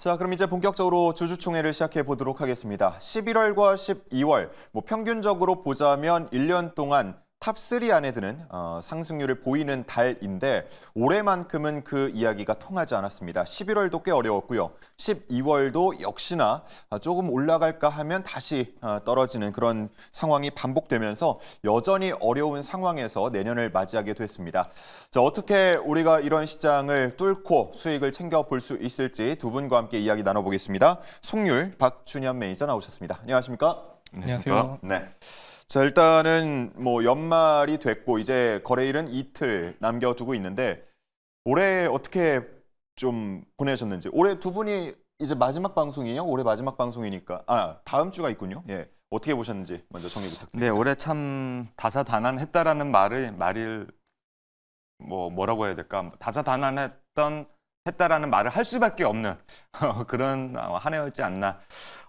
자, 그럼 이제 본격적으로 주주총회를 시작해 보도록 하겠습니다. 11월과 12월, 평균적으로 보자면 1년 동안 탑3 안에 드는 상승률을 보이는 달인데 올해만큼은 그 이야기가 통하지 않았습니다. 11월도 꽤 어려웠고요. 12월도 역시나 조금 올라갈까 하면 다시 떨어지는 그런 상황이 반복되면서 여전히 어려운 상황에서 내년을 맞이하게 됐습니다. 자, 어떻게 우리가 이런 시장을 뚫고 수익을 챙겨볼 수 있을지 두 분과 함께 이야기 나눠보겠습니다. 송률, 박준현 매니저 나오셨습니다. 안녕하십니까? 안녕하세요. 네. 자, 일단은 연말이 됐고 이제 거래일은 이틀 남겨두고 있는데 올해 어떻게 좀 보내셨는지. 올해 두 분이 이제 마지막 방송이에요? 올해 마지막 방송이니까 다음 주가 있군요. 예. 어떻게 보셨는지 먼저 정리 부탁드립니다. 네, 올해 참 다사다난했다라는 말을 뭐라고 해야 될까? 했다라는 말을 할 수밖에 없는 그런 한 해였지 않나.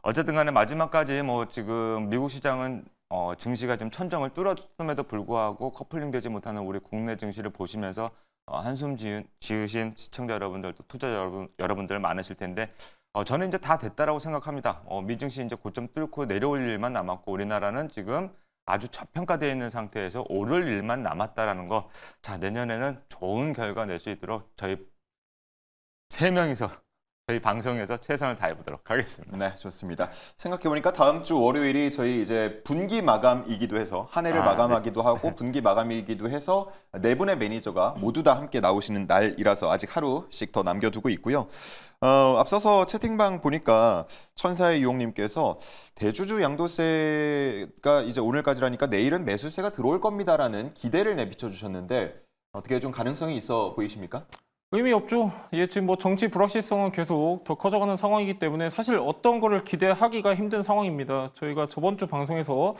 어쨌든 간에 마지막까지 지금 미국 시장은 증시가 지금 천정을 뚫었음에도 불구하고 커플링되지 못하는 우리 국내 증시를 보시면서 한숨 지으신 시청자 여러분들, 또 투자 여러분들 많으실 텐데 저는 이제 다 됐다라고 생각합니다. 미증시 이제 고점 뚫고 내려올 일만 남았고 우리나라는 지금 아주 저평가되어 있는 상태에서 오를 일만 남았다라는 거. 자, 내년에는 좋은 결과 낼 수 있도록 저희 세 명이서 저희 방송에서 최선을 다해보도록 하겠습니다. 네, 좋습니다. 생각해보니까 다음 주 월요일이 저희 이제 분기 마감이기도 해서 한 해를 마감하기도 네. 하고 분기 마감이기도 해서 네 분의 매니저가 모두 다 함께 나오시는 날이라서 아직 하루씩 더 남겨두고 있고요. 앞서서 채팅방 보니까 천사의 유홍님께서 대주주 양도세가 이제 오늘까지라니까 내일은 매수세가 들어올 겁니다라는 기대를 내비쳐 주셨는데 어떻게 좀 가능성이 있어 보이십니까? 의미 없죠. 지금 정치 불확실성은 계속 더 커져가는 상황이기 때문에 사실 어떤 거를 기대하기가 힘든 상황입니다. 저희가 저번 주 방송에서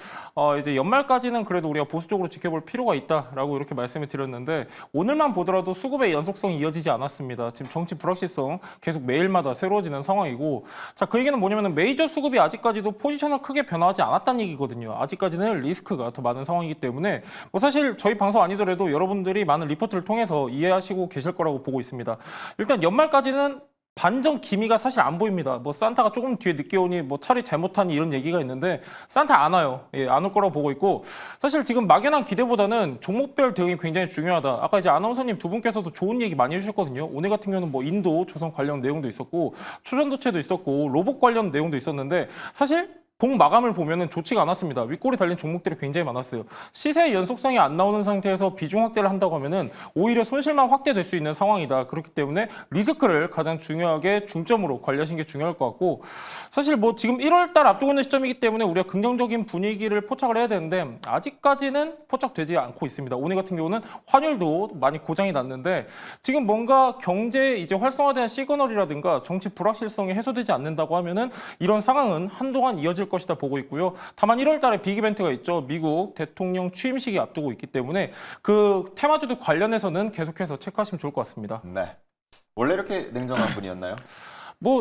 이제 연말까지는 그래도 우리가 보수적으로 지켜볼 필요가 있다라고 이렇게 말씀을 드렸는데 오늘만 보더라도 수급의 연속성이 이어지지 않았습니다. 지금 정치 불확실성 계속 매일마다 새로워지는 상황이고, 자, 그 얘기는 뭐냐면 메이저 수급이 아직까지도 포지션을 크게 변화하지 않았다는 얘기거든요. 아직까지는 리스크가 더 많은 상황이기 때문에 사실 저희 방송 아니더라도 여러분들이 많은 리포트를 통해서 이해하시고 계실 거라고 보고 있습니다. 일단 연말까지는 반전 기미가 사실 안 보입니다. 산타가 조금 뒤에 늦게 오니 차라리 잘못하니 이런 얘기가 있는데 산타 안 와요. 안 올 거라고 보고 있고, 사실 지금 막연한 기대보다는 종목별 대응이 굉장히 중요하다. 아까 이제 아나운서님 두 분께서도 좋은 얘기 많이 해주셨거든요. 오늘 같은 경우는 인도 조선 관련 내용도 있었고 초전도체도 있었고 로봇 관련 내용도 있었는데 사실 봉 마감을 보면은 좋지가 않았습니다. 윗골이 달린 종목들이 굉장히 많았어요. 시세의 연속성이 안 나오는 상태에서 비중 확대를 한다고 하면은 오히려 손실만 확대될 수 있는 상황이다. 그렇기 때문에 리스크를 가장 중요하게 중점으로 관리하시는 게 중요할 것 같고, 사실 지금 1월 달 앞두고 있는 시점이기 때문에 우리가 긍정적인 분위기를 포착을 해야 되는데 아직까지는 포착되지 않고 있습니다. 오늘 같은 경우는 환율도 많이 고장이 났는데 지금 뭔가 경제 이제 활성화된 시그널이라든가 정치 불확실성이 해소되지 않는다고 하면은 이런 상황은 한동안 이어질 것이다 보고 있고요. 다만 1월 달에 빅 이벤트가 있죠. 미국 대통령 취임식이 앞두고 있기 때문에 그 테마주들 관련해서는 계속해서 체크하시면 좋을 것 같습니다. 네. 원래 이렇게 냉정한 분이었나요?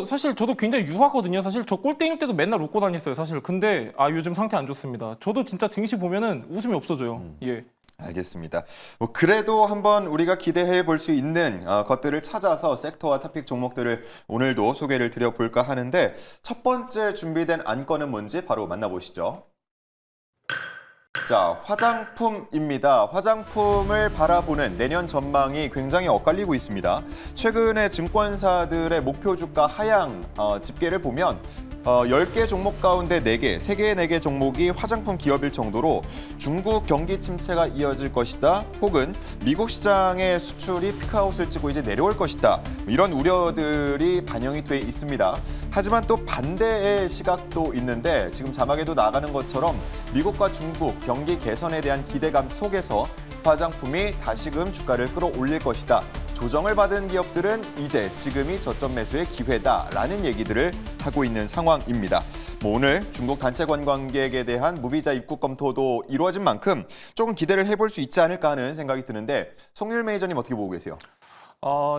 사실 저도 굉장히 유하거든요. 사실 저 꼴등일 때도 맨날 웃고 다녔어요. 사실. 근데 요즘 상태 안 좋습니다. 저도 진짜 증시 보면은 웃음이 없어져요. 예. 알겠습니다. 그래도 한번 우리가 기대해 볼 수 있는 것들을 찾아서 섹터와 토픽 종목들을 오늘도 소개를 드려볼까 하는데 첫 번째 준비된 안건은 뭔지 바로 만나보시죠. 자, 화장품입니다. 화장품을 바라보는 내년 전망이 굉장히 엇갈리고 있습니다. 최근에 증권사들의 목표 주가 하향 집계를 보면 10개 종목 가운데 4개, 3개의 4개 종목이 화장품 기업일 정도로 중국 경기 침체가 이어질 것이다. 혹은 미국 시장의 수출이 피크아웃을 찍고 이제 내려올 것이다. 이런 우려들이 반영이 돼 있습니다. 하지만 또 반대의 시각도 있는데 지금 자막에도 나가는 것처럼 미국과 중국 경기 개선에 대한 기대감 속에서 화장품이 다시금 주가를 끌어올릴 것이다. 조정을 받은 기업들은 이제 지금이 저점 매수의 기회다라는 얘기들을 하고 있는 상황입니다. 오늘 중국 단체 관광객에 대한 무비자 입국 검토도 이루어진 만큼 조금 기대를 해볼 수 있지 않을까 하는 생각이 드는데 송률 매니저님 어떻게 보고 계세요?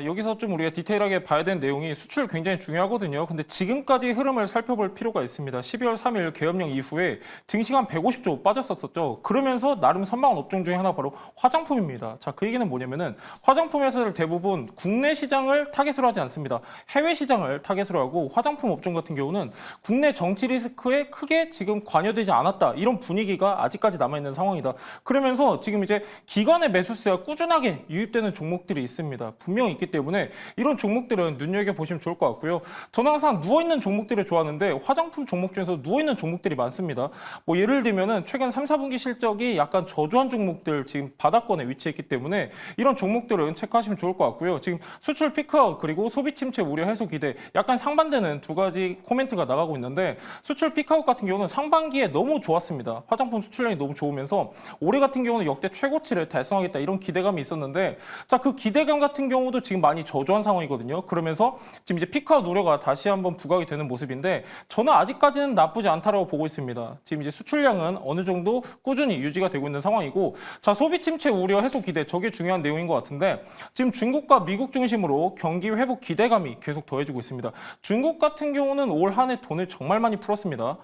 여기서 좀 우리가 디테일하게 봐야 되는 내용이 수출 굉장히 중요하거든요. 근데 지금까지 흐름을 살펴볼 필요가 있습니다. 12월 3일 계엄령 이후에 증시가 한 150조 빠졌었죠. 그러면서 나름 선방한 업종 중에 하나 바로 화장품입니다. 자, 그 얘기는 뭐냐면은 화장품 회사들 대부분 국내 시장을 타겟으로 하지 않습니다. 해외 시장을 타겟으로 하고 화장품 업종 같은 경우는 국내 정치 리스크에 크게 지금 관여되지 않았다. 이런 분위기가 아직까지 남아있는 상황이다. 그러면서 지금 이제 기관의 매수세가 꾸준하게 유입되는 종목들이 있습니다. 분명히 있기 때문에 이런 종목들은 눈여겨보시면 좋을 것 같고요. 저는 항상 누워있는 종목들을 좋아하는데 화장품 종목 중에서 누워있는 종목들이 많습니다. 뭐 예를 들면은 최근 3, 4분기 실적이 약간 저조한 종목들 지금 바닥권에 위치했기 때문에 이런 종목들은 체크하시면 좋을 것 같고요. 지금 수출 피크아웃 그리고 소비 침체 우려 해소 기대 약간 상반되는 두 가지 코멘트가 나가고 있는데 수출 피크아웃 같은 경우는 상반기에 너무 좋았습니다. 화장품 수출량이 너무 좋으면서 올해 같은 경우는 역대 최고치를 달성하겠다 이런 기대감이 있었는데 자, 그 기대감 같은 경우도 지금 많이 저조한 상황이거든요. 그러면서 지금 이제 피크아웃 우려가 다시 한번 부각이 되는 모습인데 저는 아직까지는 나쁘지 않다라고 보고 있습니다. 지금 이제 수출량은 어느 정도 꾸준히 유지가 되고 있는 상황이고 자, 소비 침체 우려 해소 기대 저게 중요한 내용인 것 같은데 지금 중국과 미국 중심으로 경기 회복 기대감이 계속 더해지고 있습니다. 중국 같은 경우는 올 한 해 돈을 정말 많이 풀었습니다.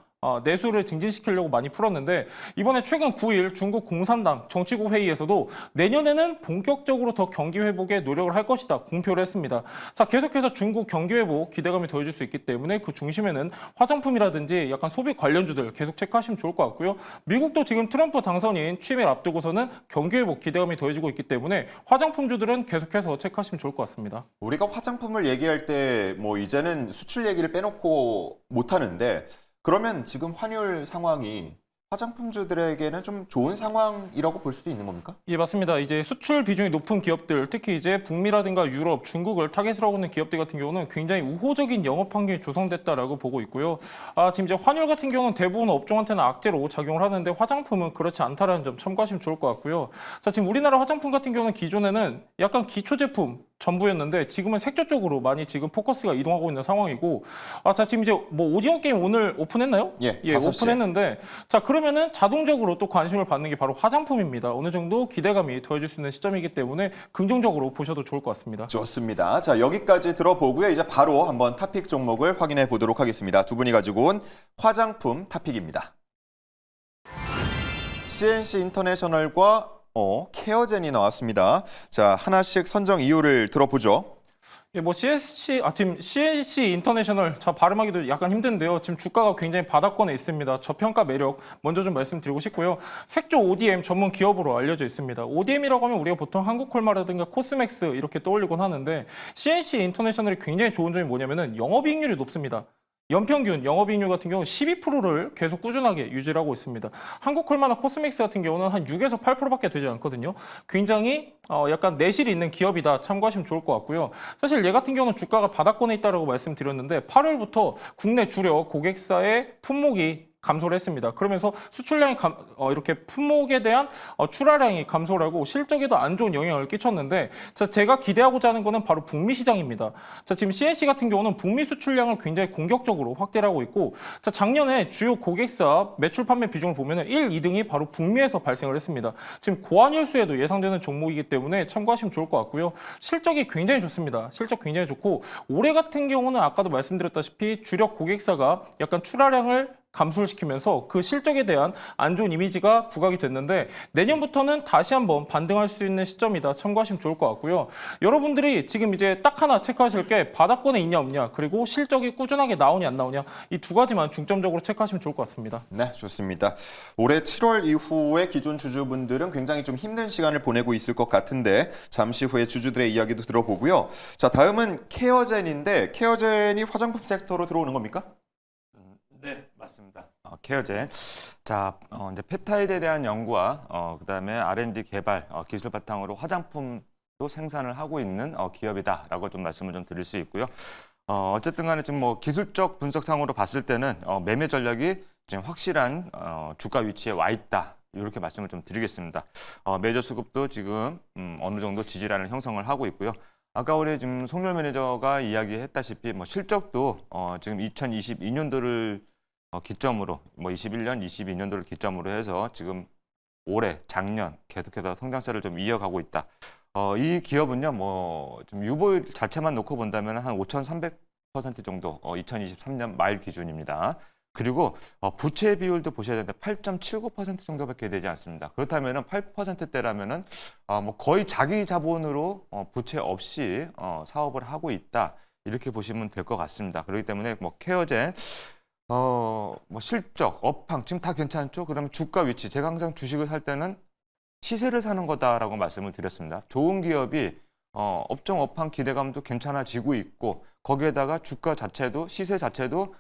내수를 증진시키려고 많이 풀었는데 이번에 최근 9일 중국 공산당 정치국 회의에서도 내년에는 본격적으로 더 경기 회복에 노력을 할 것이다 공표를 했습니다. 자, 계속해서 중국 경기 회복 기대감이 더해질 수 있기 때문에 그 중심에는 화장품이라든지 약간 소비 관련주들 계속 체크하시면 좋을 것 같고요. 미국도 지금 트럼프 당선인 취임을 앞두고서는 경기 회복 기대감이 더해지고 있기 때문에 화장품주들은 계속해서 체크하시면 좋을 것 같습니다. 우리가 화장품을 얘기할 때 뭐 이제는 수출 얘기를 빼놓고 못 하는데 그러면 지금 환율 상황이 화장품주들에게는 좀 좋은 상황이라고 볼 수도 있는 겁니까? 예, 맞습니다. 이제 수출 비중이 높은 기업들, 특히 이제 북미라든가 유럽, 중국을 타겟으로 하고 있는 기업들 같은 경우는 굉장히 우호적인 영업 환경이 조성됐다라고 보고 있고요. 지금 이제 환율 같은 경우는 대부분 업종한테는 악재로 작용을 하는데 화장품은 그렇지 않다라는 점 참고하시면 좋을 것 같고요. 자, 지금 우리나라 화장품 같은 경우는 기존에는 약간 기초 제품 전부였는데 지금은 색조 쪽으로 많이 지금 포커스가 이동하고 있는 상황이고, 자, 지금 이제 뭐 오징어 게임 오늘 오픈했나요? 예, 예, 5시에. 오픈했는데, 자, 그러면은 자동적으로 또 관심을 받는 게 바로 화장품입니다. 어느 정도 기대감이 더해질 수 있는 시점이기 때문에 긍정적으로 보셔도 좋을 것 같습니다. 좋습니다. 자, 여기까지 들어보고요. 이제 바로 한번 타픽 종목을 확인해 보도록 하겠습니다. 두 분이 가지고 온 화장품 타픽입니다. CNC 인터내셔널과 케어젠이 나왔습니다. 자, 하나씩 선정 이유를 들어보죠. 예, 뭐 지금 CNC 인터내셔널 발음하기도 약간 힘든데요. 지금 주가가 굉장히 바닥권에 있습니다. 저평가 매력 먼저 좀 말씀드리고 싶고요. 색조 ODM 전문 기업으로 알려져 있습니다. ODM이라고 하면 우리가 보통 한국콜마라든가 코스맥스 이렇게 떠올리곤 하는데 CNC 인터내셔널이 굉장히 좋은 점이 뭐냐면은 영업이익률이 높습니다. 연평균 영업이익률 같은 경우 12%를 계속 꾸준하게 유지를 하고 있습니다. 한국콜마나 코스맥스 같은 경우는 한 6에서 8%밖에 되지 않거든요. 굉장히 약간 내실이 있는 기업이다 참고하시면 좋을 것 같고요. 사실 얘 같은 경우는 주가가 바닥권에 있다라고 말씀드렸는데 8월부터 국내 주력 고객사의 품목이 감소를 했습니다. 그러면서 수출량이 이렇게 품목에 대한 출하량이 감소를 하고 실적에도 안 좋은 영향을 끼쳤는데 자, 제가 기대하고자 하는 거는 바로 북미 시장입니다. 자, 지금 CNC 같은 경우는 북미 수출량을 굉장히 공격적으로 확대를 하고 있고 자, 작년에 주요 고객사 매출 판매 비중을 보면 1, 2등이 바로 북미에서 발생을 했습니다. 지금 고환율수에도 예상되는 종목이기 때문에 참고하시면 좋을 것 같고요. 실적이 굉장히 좋습니다. 실적 굉장히 좋고 올해 같은 경우는 아까도 말씀드렸다시피 주력 고객사가 약간 출하량을 감소를 시키면서 그 실적에 대한 안 좋은 이미지가 부각이 됐는데 내년부터는 다시 한번 반등할 수 있는 시점이다. 참고하시면 좋을 것 같고요. 여러분들이 지금 이제 딱 하나 체크하실 게 바닥권에 있냐 없냐 그리고 실적이 꾸준하게 나오냐 안 나오냐 이 두 가지만 중점적으로 체크하시면 좋을 것 같습니다. 네, 좋습니다. 올해 7월 이후에 기존 주주분들은 굉장히 좀 힘든 시간을 보내고 있을 것 같은데 잠시 후에 주주들의 이야기도 들어보고요. 자, 다음은 케어젠인데 케어젠이 화장품 섹터로 들어오는 겁니까? 네, 맞습니다. 케어젠. 자, 이제 펩타이드에 대한 연구와 그다음에 R&D 개발 기술 바탕으로 화장품도 생산을 하고 있는 기업이다라고 좀 말씀을 좀 드릴 수 있고요. 어쨌든 간에 지금 뭐 기술적 분석상으로 봤을 때는 매매 전략이 지금 확실한 주가 위치에 와 있다. 이렇게 말씀을 좀 드리겠습니다. 매저 수급도 지금 어느 정도 지지라는 형성을 하고 있고요. 아까 우리 지금 송렬 매니저가 이야기했다시피 뭐 실적도 지금 2022년도를 기점으로 뭐 21년, 22년도를 기점으로 해서 지금 올해, 작년 계속해서 성장세를 좀 이어가고 있다. 이 기업은요, 좀 유보율 자체만 놓고 본다면 한 5,300% 정도, 2023년 말 기준입니다. 그리고 부채 비율도 보셔야 되는데 8.79% 정도밖에 되지 않습니다. 그렇다면은 8%대라면은 거의 자기 자본으로 부채 없이 사업을 하고 있다. 이렇게 보시면 될 것 같습니다. 그렇기 때문에 케어젠 실적, 업황 지금 다 괜찮죠? 그러면 주가 위치, 제가 항상 주식을 살 때는 시세를 사는 거다라고 말씀을 드렸습니다. 좋은 기업이 업종 업황 기대감도 괜찮아지고 있고 거기에다가 주가 자체도 시세 자체도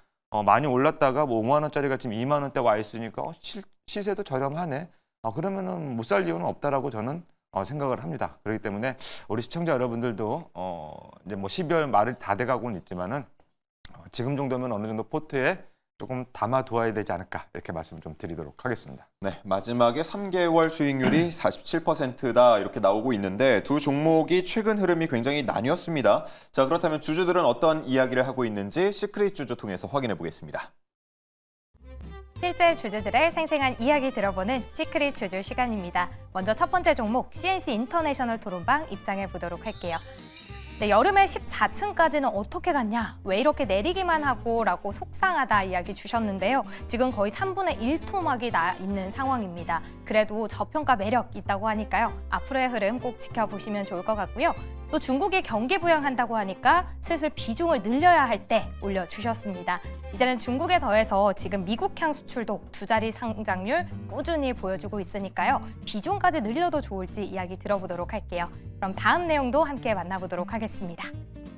많이 올랐다가 5만 원짜리가 지금 2만 원대 와 있으니까 시세도 저렴하네. 그러면은 못 살 이유는 없다라고 저는 생각을 합니다. 그렇기 때문에 우리 시청자 여러분들도 이제 12월 말을 다 돼가고는 있지만은 지금 정도면 어느 정도 포트에 조금 담아두어야 되지 않을까 이렇게 말씀 좀 드리도록 하겠습니다. 네, 마지막에 3개월 수익률이 47%다 이렇게 나오고 있는데 두 종목이 최근 흐름이 굉장히 나뉘었습니다. 자, 그렇다면 주주들은 어떤 이야기를 하고 있는지 시크릿 주주 통해서 확인해 보겠습니다. 실제 주주들의 생생한 이야기 들어보는 시크릿 주주 시간입니다. 먼저 첫 번째 종목 CNC 인터내셔널 토론방 입장해 보도록 할게요. 네, 여름에 14층까지는 어떻게 갔냐? 왜 이렇게 내리기만 하고? 라고 속상하다 이야기 주셨는데요. 지금 거의 3분의 1 토막이 나 있는 상황입니다. 그래도 저평가 매력 있다고 하니까요. 앞으로의 흐름 꼭 지켜보시면 좋을 것 같고요. 또 중국이 경기 부양한다고 하니까 슬슬 비중을 늘려야 할 때 올려주셨습니다. 이제는 중국에 더해서 지금 미국향 수출도 두 자리 상장률 꾸준히 보여주고 있으니까요. 비중까지 늘려도 좋을지 이야기 들어보도록 할게요. 그럼 다음 내용도 함께 만나보도록 하겠습니다.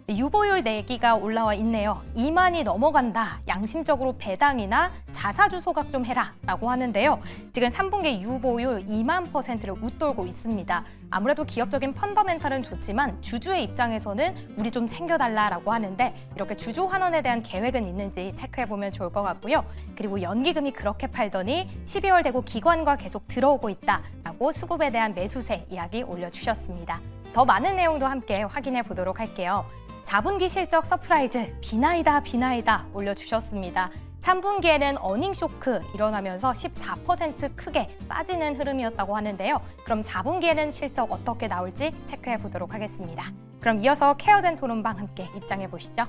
유보율 내기가 올라와 있네요. 2만이 넘어간다. 양심적으로 배당이나 자사주 소각 좀 해라 라고 하는데요. 지금 3분기 유보율 2만%를 웃돌고 있습니다. 아무래도 기업적인 펀더멘탈은 좋지만 주주의 입장에서는 우리 좀 챙겨달라라고 하는데 이렇게 주주 환원에 대한 계획은 있는지 체크해보면 좋을 것 같고요. 그리고 연기금이 그렇게 팔더니 12월 되고 기관과 계속 들어오고 있다라고 수급에 대한 매수세 이야기 올려주셨습니다. 더 많은 내용도 함께 확인해 보도록 할게요. 4분기 실적 서프라이즈 비나이다 올려주셨습니다. 3분기에는 어닝 쇼크 일어나면서 14% 크게 빠지는 흐름이었다고 하는데요. 그럼 4분기에는 실적 어떻게 나올지 체크해 보도록 하겠습니다. 그럼 이어서 케어젠 토론방 함께 입장해 보시죠.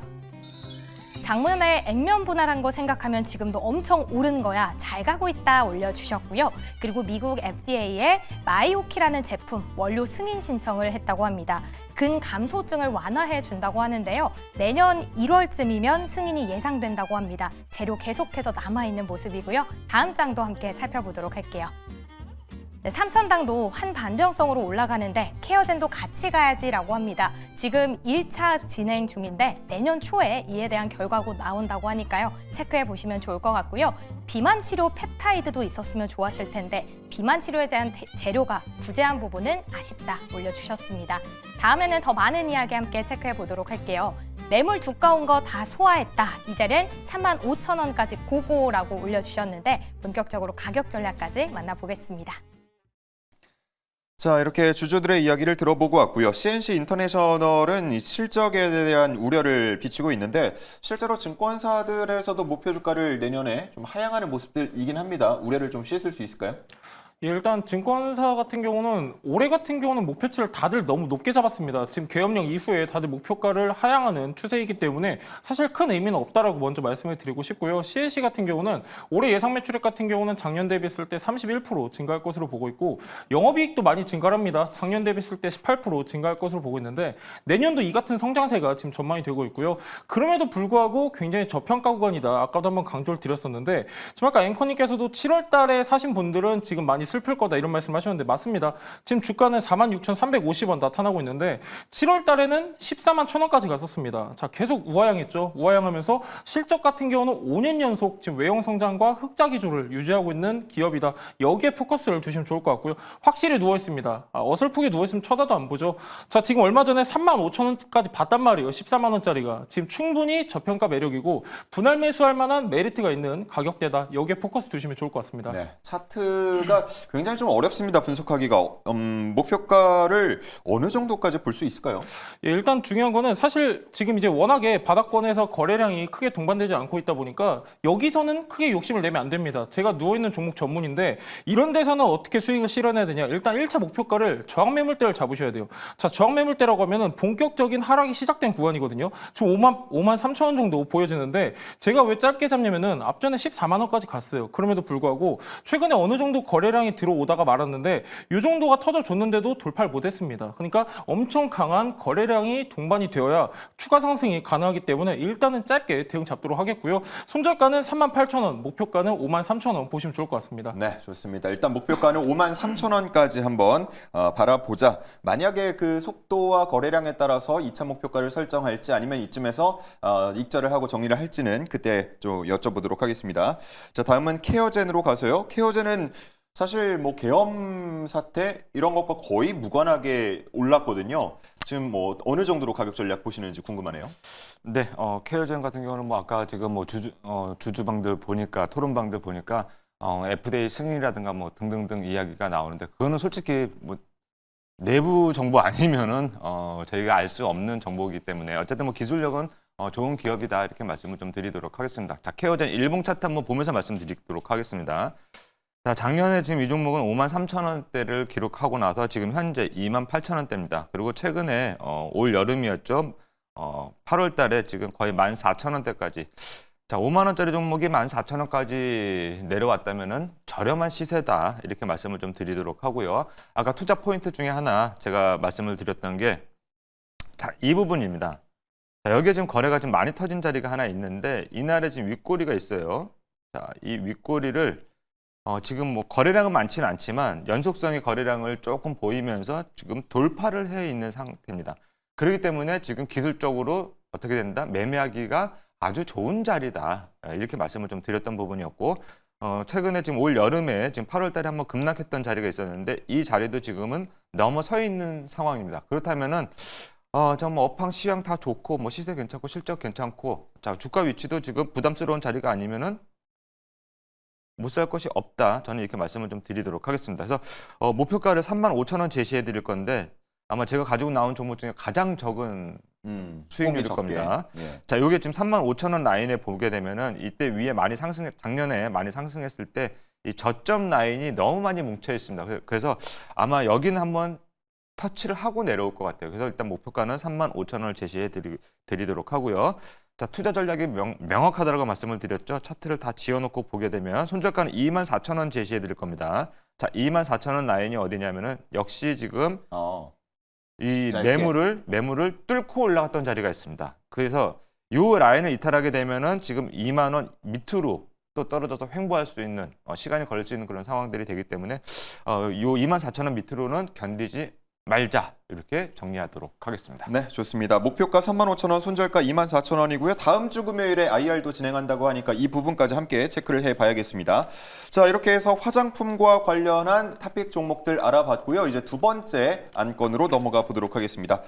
작년에 액면 분할한 거 생각하면 지금도 엄청 오른 거야. 잘 가고 있다 올려주셨고요. 그리고 미국 FDA에 마이오키라는 제품 원료 승인 신청을 했다고 합니다. 근감소증을 완화해 준다고 하는데요. 내년 1월쯤이면 승인이 예상된다고 합니다. 재료 계속해서 남아있는 모습이고요. 다음 장도 함께 살펴보도록 할게요. 네, 삼천당도 환반병성으로 올라가는데 케어젠도 같이 가야지라고 합니다. 지금 1차 진행 중인데 내년 초에 이에 대한 결과가 나온다고 하니까요. 체크해 보시면 좋을 것 같고요. 비만 치료 펩타이드도 있었으면 좋았을 텐데 비만 치료에 대한 재료가 부재한 부분은 아쉽다 올려주셨습니다. 다음에는 더 많은 이야기 함께 체크해 보도록 할게요. 매물 두꺼운 거 다 소화했다. 이제는 35,000원까지 고고라고 올려주셨는데 본격적으로 가격 전략까지 만나보겠습니다. 자, 이렇게 주주들의 이야기를 들어보고 왔고요. CNC 인터내셔널은 이 실적에 대한 우려를 비추고 있는데 실제로 증권사들에서도 목표 주가를 내년에 좀 하향하는 모습들이긴 합니다. 우려를 좀 씻을 수 있을까요? 예, 일단 증권사 같은 경우는 올해 같은 경우는 목표치를 다들 너무 높게 잡았습니다. 지금 계엄령 이후에 다들 목표가를 하향하는 추세이기 때문에 사실 큰 의미는 없다라고 먼저 말씀을 드리고 싶고요. CNC 같은 경우는 올해 예상 매출액 같은 경우는 작년 대비했을 때 31% 증가할 것으로 보고 있고 영업이익도 많이 증가합니다. 작년 대비했을 때 18% 증가할 것으로 보고 있는데 내년도 이 같은 성장세가 지금 전망이 되고 있고요. 그럼에도 불구하고 굉장히 저평가 구간이다. 아까도 한번 강조를 드렸었는데 지금 아까 앵커님께서도 7월 달에 사신 분들은 지금 많이 슬플 거다 이런 말씀하셨는데 맞습니다. 지금 주가는 46,350원 나타나고 있는데 7월 달에는 14만 1,000원까지 갔었습니다. 자, 계속 우하향했죠. 우하향하면서 실적 같은 경우는 5년 연속 지금 외형 성장과 흑자 기조를 유지하고 있는 기업이다. 여기에 포커스를 두시면 좋을 것 같고요. 확실히 누워 있습니다. 어설프게 누워 있으면 쳐다도 안 보죠. 자, 지금 얼마 전에 35,000원까지 봤단 말이에요. 14만 원짜리가 지금 충분히 저평가 매력이고 분할 매수할 만한 메리트가 있는 가격대다. 여기에 포커스 두시면 좋을 것 같습니다. 네, 차트가 굉장히 좀 어렵습니다. 분석하기가. 목표가를 어느 정도까지 볼 수 있을까요? 예, 일단 중요한 거는 사실 지금 이제 워낙에 바닥권에서 거래량이 크게 동반되지 않고 있다 보니까 여기서는 크게 욕심을 내면 안 됩니다. 제가 누워있는 종목 전문인데 이런 데서는 어떻게 수익을 실현해야 되냐. 일단 1차 목표가를 저항 매물대를 잡으셔야 돼요. 자, 저항 매물대라고 하면은 본격적인 하락이 시작된 구간이거든요. 지금 5만 3천 원 정도 보여지는데 제가 왜 짧게 잡냐면은 앞전에 14만 원까지 갔어요. 그럼에도 불구하고 최근에 어느 정도 거래량이 들어오다가 말았는데 이 정도가 터져줬는데도 돌파를 못했습니다. 그러니까 엄청 강한 거래량이 동반이 되어야 추가 상승이 가능하기 때문에 일단은 짧게 대응 잡도록 하겠고요. 손절가는 38,000원, 목표가는 53,000원 보시면 좋을 것 같습니다. 네, 좋습니다. 일단 목표가는 53,000원까지 한번 바라보자. 만약에 그 속도와 거래량에 따라서 2차 목표가를 설정할지 아니면 이쯤에서 익절을 하고 정리를 할지는 그때 좀 여쭤보도록 하겠습니다. 자, 다음은 케어젠으로 가서요. 케어젠은 사실 뭐 계엄 사태 이런 것과 거의 무관하게 올랐거든요. 지금 뭐 어느 정도로 가격 전략 보시는지 궁금하네요. 네, 케어젠 같은 경우는 뭐 아까 지금 뭐 주주방들 보니까 토론방들 보니까 FDA 승인이라든가 뭐 등등등 이야기가 나오는데 그거는 솔직히 뭐 내부 정보 아니면은 저희가 알 수 없는 정보이기 때문에 어쨌든 뭐 기술력은 좋은 기업이다 이렇게 말씀을 좀 드리도록 하겠습니다. 자, 케어젠 일봉 차트 한번 보면서 말씀드리도록 하겠습니다. 자, 작년에 지금 이 종목은 53,000원대를 기록하고 나서 지금 현재 28,000원대입니다. 그리고 최근에 올 여름이었죠. 8월 달에 지금 거의 14,000원대까지. 자, 5만 원짜리 종목이 14,000원까지 내려왔다면은 저렴한 시세다. 이렇게 말씀을 좀 드리도록 하고요. 아까 투자 포인트 중에 하나 제가 말씀을 드렸던 게 자, 이 부분입니다. 자, 여기에 지금 거래가 좀 많이 터진 자리가 하나 있는데 이날에 지금 윗꼬리가 있어요. 자, 이 윗꼬리를 지금 뭐 거래량은 많지는 않지만 연속성의 거래량을 조금 보이면서 지금 돌파를 해 있는 상태입니다. 그렇기 때문에 지금 기술적으로 어떻게 된다? 매매하기가 아주 좋은 자리다. 이렇게 말씀을 좀 드렸던 부분이었고 최근에 지금 올 여름에 지금 8월 달에 한번 급락했던 자리가 있었는데 이 자리도 지금은 넘어서 있는 상황입니다. 그렇다면은 뭐 업황 시황 다 좋고 뭐 시세 괜찮고 실적 괜찮고 자, 주가 위치도 지금 부담스러운 자리가 아니면은 못 살 것이 없다. 저는 이렇게 말씀을 좀 드리도록 하겠습니다. 그래서 목표가를 35,000원 제시해 드릴 건데 아마 제가 가지고 나온 종목 중에 가장 적은 수익률일 겁니다. 예. 자, 요게 지금 35,000원 라인에 보게 되면은 이때 위에 많이 작년에 많이 상승했을 때 이 저점 라인이 너무 많이 뭉쳐 있습니다. 그래서 아마 여기는 한번 터치를 하고 내려올 것 같아요. 그래서 일단 목표가는 35,000원을 제시해 드리도록 하고요. 자, 투자 전략이 명확하다고 말씀을 드렸죠. 차트를 다 지어놓고 보게 되면 손절가는 24,000원 제시해 드릴 겁니다. 자, 24,000원 라인이 어디냐면은 역시 지금 이 짧게. 매물을 뚫고 올라갔던 자리가 있습니다. 그래서 요 라인을 이탈하게 되면은 지금 2만 원 밑으로 또 떨어져서 횡보할 수 있는 시간이 걸릴 수 있는 그런 상황들이 되기 때문에 요 24,000원 밑으로는 견디지 말자 이렇게 정리하도록 하겠습니다. 네, 좋습니다. 목표가 35,000원, 손절가 24,000원이고요. 다음 주 금요일에 IR도 진행한다고 하니까 이 부분까지 함께 체크를 해봐야겠습니다. 자, 이렇게 해서 화장품과 관련한 탑픽 종목들 알아봤고요. 이제 두 번째 안건으로 넘어가 보도록 하겠습니다.